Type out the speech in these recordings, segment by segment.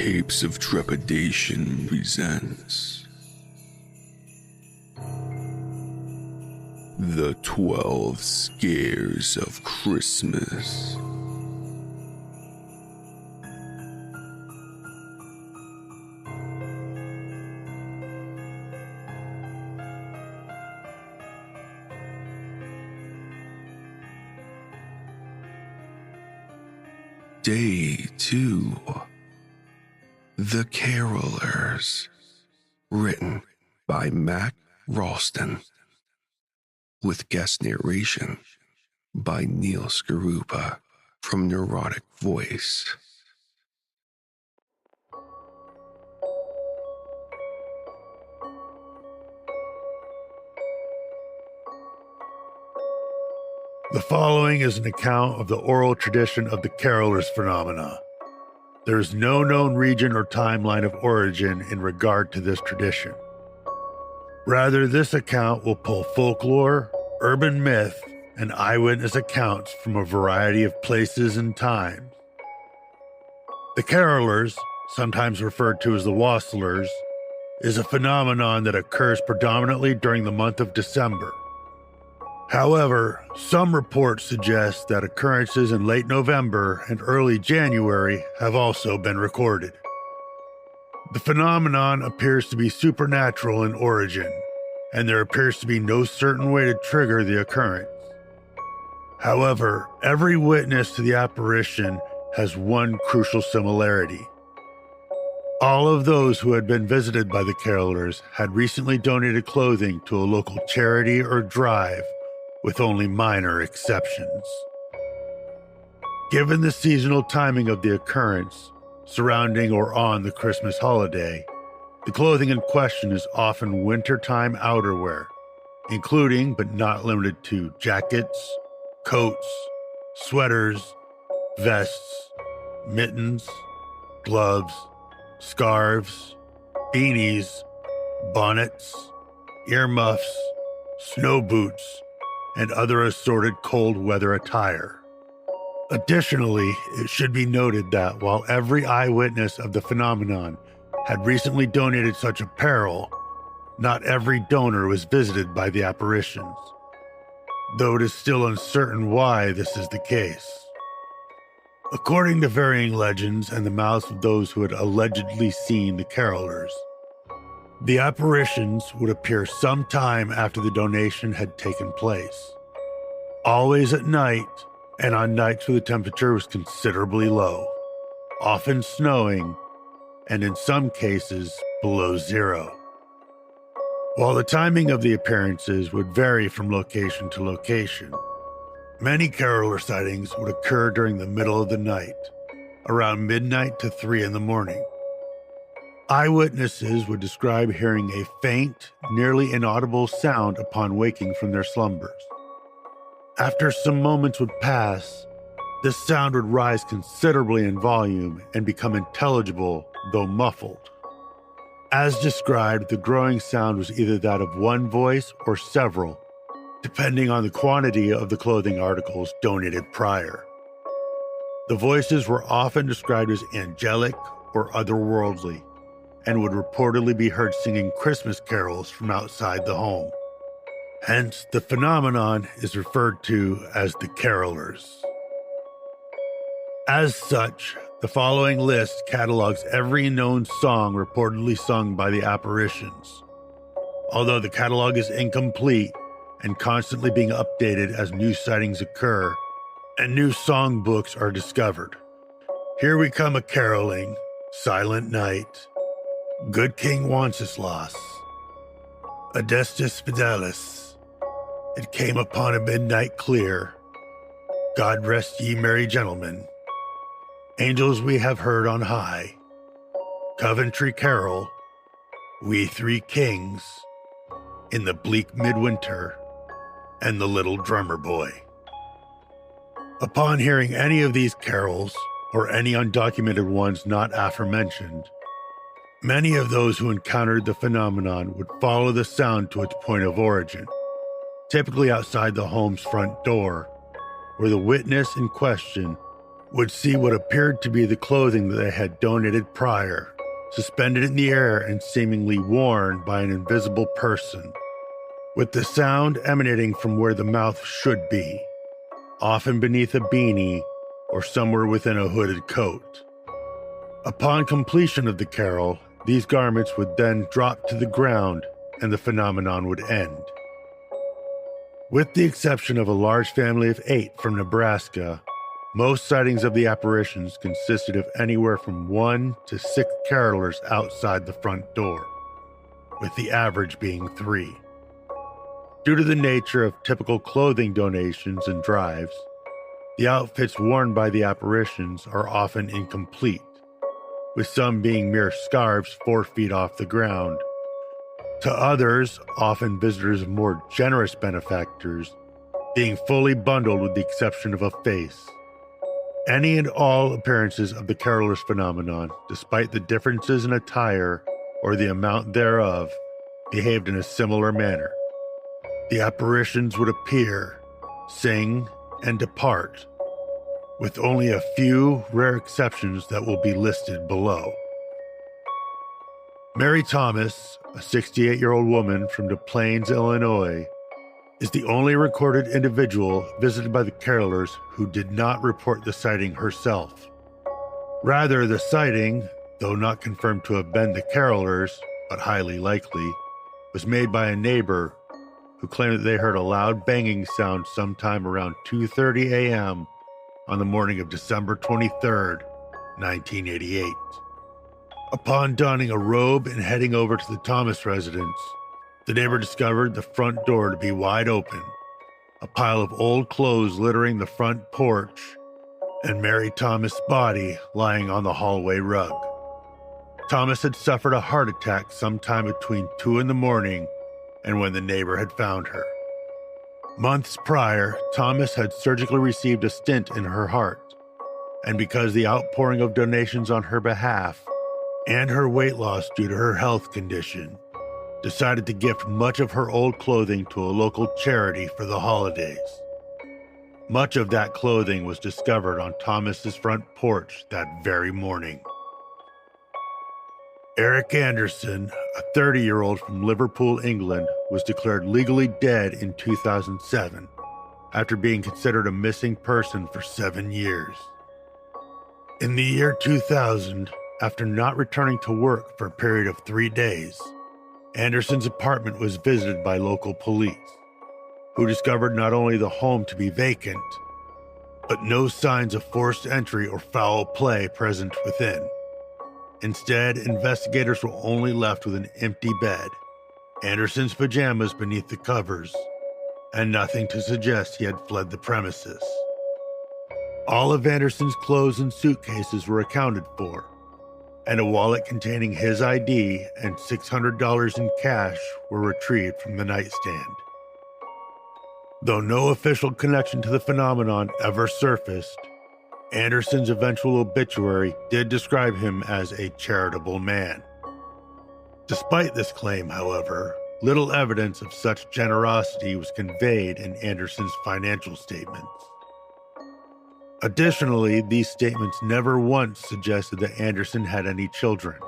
Tapes of Trepidation presents The 12 Scares of Christmas. Day 2. The Carolers. Written by MakRalston. With guest narration by Neal Skorupa from Nerotic Voice. The following is an account of the oral tradition of the Carolers phenomena. There is no known region or timeline of origin in regard to this tradition. Rather, this account will pull folklore, urban myth, and eyewitness accounts from a variety of places and times. The Carolers, sometimes referred to as the Wassailers, is a phenomenon that occurs predominantly during the month of December. However, some reports suggest that occurrences in late November and early January have also been recorded. The phenomenon appears to be supernatural in origin, and there appears to be no certain way to trigger the occurrence. However, every witness to the apparition has one crucial similarity. All of those who had been visited by the Carolers had recently donated clothing to a local charity or drive, with only minor exceptions. Given the seasonal timing of the occurrence, surrounding or on the Christmas holiday, the clothing in question is often wintertime outerwear, including but not limited to jackets, coats, sweaters, vests, mittens, gloves, scarves, beanies, bonnets, earmuffs, snow boots, and other assorted cold weather attire. Additionally, it should be noted that while every eyewitness of the phenomenon had recently donated such apparel, not every donor was visited by the apparitions, though it is still uncertain why this is the case. According to varying legends and the mouths of those who had allegedly seen the Carolers, the apparitions would appear sometime after the donation had taken place, always at night and on nights where the temperature was considerably low, often snowing, and in some cases below zero. While the timing of the appearances would vary from location to location, many Caroler sightings would occur during the middle of the night, around midnight to 3 in the morning. Eyewitnesses would describe hearing a faint, nearly inaudible sound upon waking from their slumbers. After some moments would pass, this sound would rise considerably in volume and become intelligible, though muffled. As described, the growing sound was either that of one voice or several, depending on the quantity of the clothing articles donated prior. The voices were often described as angelic or otherworldly, and would reportedly be heard singing Christmas carols from outside the home. Hence, the phenomenon is referred to as the Carolers. As such, the following list catalogs every known song reportedly sung by the apparitions, although the catalog is incomplete and constantly being updated as new sightings occur and new songbooks are discovered. Here We Come A-Caroling, Silent Night, Good King Wenceslas, Adestus Fidelis, It Came Upon a Midnight Clear, God Rest Ye Merry Gentlemen, Angels We Have Heard on High, Coventry Carol, We Three Kings, In the Bleak Midwinter, and The Little Drummer Boy. Upon hearing any of these carols, or any undocumented ones not aforementioned, many of those who encountered the phenomenon would follow the sound to its point of origin, typically outside the home's front door, where the witness in question would see what appeared to be the clothing that they had donated prior, suspended in the air and seemingly worn by an invisible person, with the sound emanating from where the mouth should be, often beneath a beanie or somewhere within a hooded coat. Upon completion of the carol, these garments would then drop to the ground and the phenomenon would end. With the exception of a large family of 8 from Nebraska, most sightings of the apparitions consisted of anywhere from 1 to 6 carolers outside the front door, with the average being 3. Due to the nature of typical clothing donations and drives, the outfits worn by the apparitions are often incomplete, with some being mere scarves 4 feet off the ground. To others, often visitors of more generous benefactors, being fully bundled with the exception of a face. Any and all appearances of the carolers phenomenon, despite the differences in attire or the amount thereof, behaved in a similar manner. The apparitions would appear, sing, and depart, with only a few rare exceptions that will be listed below. Mary Thomas, a 68-year-old woman from Des Plaines, Illinois, is the only recorded individual visited by the carolers who did not report the sighting herself. Rather, the sighting, though not confirmed to have been the carolers, but highly likely, was made by a neighbor who claimed that they heard a loud banging sound sometime around 2:30 a.m. on the morning of December 23rd, 1988. Upon donning a robe and heading over to the Thomas residence, the neighbor discovered the front door to be wide open, a pile of old clothes littering the front porch, and Mary Thomas' body lying on the hallway rug. Thomas had suffered a heart attack sometime between 2 in the morning and when the neighbor had found her. Months prior, Thomas had surgically received a stent in her heart, and because the outpouring of donations on her behalf and her weight loss due to her health condition, decided to gift much of her old clothing to a local charity for the holidays. Much of that clothing was discovered on Thomas's front porch that very morning. Eric Anderson, a 30-year-old from Liverpool, England, was declared legally dead in 2007 after being considered a missing person for 7 years. In the year 2000, after not returning to work for a period of 3 days, Anderson's apartment was visited by local police, who discovered not only the home to be vacant, but no signs of forced entry or foul play present within. Instead, investigators were only left with an empty bed, Anderson's pajamas beneath the covers, and nothing to suggest he had fled the premises. All of Anderson's clothes and suitcases were accounted for, and a wallet containing his ID and $600 in cash were retrieved from the nightstand. Though no official connection to the phenomenon ever surfaced, Anderson's eventual obituary did describe him as a charitable man. Despite this claim, however, little evidence of such generosity was conveyed in Anderson's financial statements. Additionally, these statements never once suggested that Anderson had any children,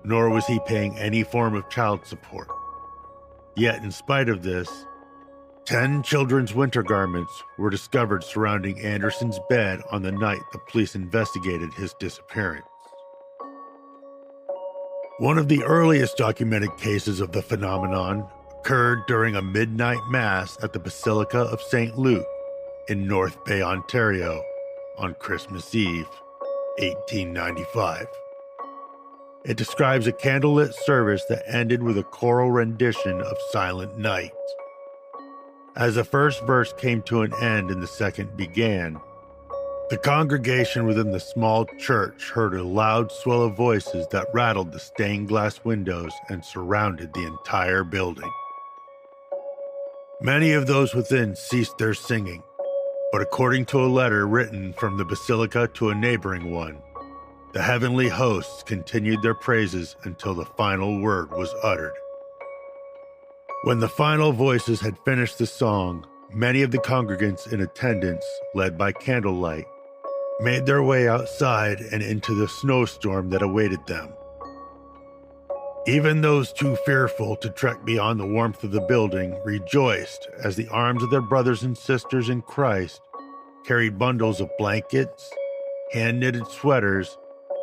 nor was he paying any form of child support. Yet, in spite of this, 10 children's winter garments were discovered surrounding Anderson's bed on the night the police investigated his disappearance. One of the earliest documented cases of the phenomenon occurred during a midnight mass at the Basilica of St. Luke in North Bay, Ontario, on Christmas Eve, 1895. It describes a candlelit service that ended with a choral rendition of Silent Night. As the first verse came to an end and the second began, the congregation within the small church heard a loud swell of voices that rattled the stained glass windows and surrounded the entire building. Many of those within ceased their singing, but according to a letter written from the basilica to a neighboring one, the heavenly hosts continued their praises until the final word was uttered. When the final voices had finished the song, many of the congregants in attendance, led by candlelight, made their way outside and into the snowstorm that awaited them. Even those too fearful to trek beyond the warmth of the building rejoiced as the arms of their brothers and sisters in Christ carried bundles of blankets, hand-knitted sweaters,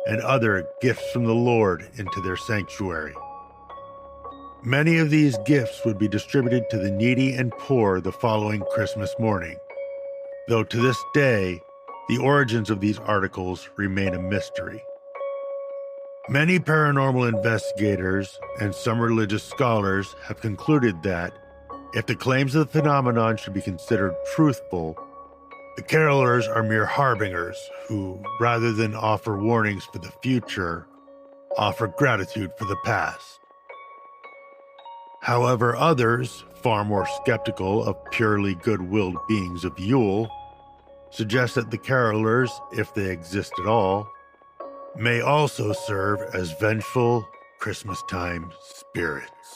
and other gifts from the Lord into their sanctuary. Many of these gifts would be distributed to the needy and poor the following Christmas morning, though to this day, the origins of these articles remain a mystery. Many paranormal investigators and some religious scholars have concluded that, if the claims of the phenomenon should be considered truthful, the carolers are mere harbingers who, rather than offer warnings for the future, offer gratitude for the past. However, others, far more skeptical of purely good-willed beings of Yule, suggest that the carolers, if they exist at all, may also serve as vengeful Christmas-time spirits.